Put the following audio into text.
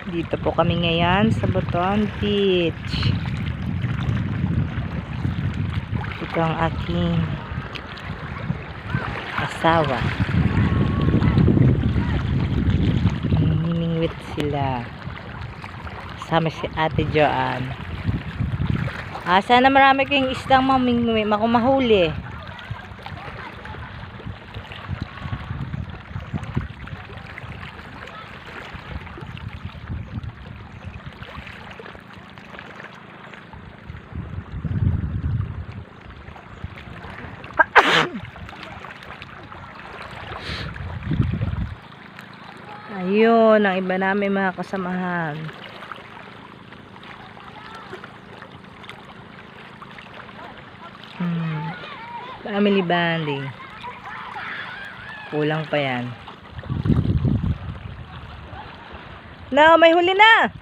Dito po kami ngayon sa Butuan Beach. Ito ang aking asawa. Namimingwit sila. Kasama si Ate Joanne. Sana marami kayong isdang mamingwit, mahuli. Ayun, ang iba namin mga kasamahan. Family bonding. Kulang pa yan. No, may huli na!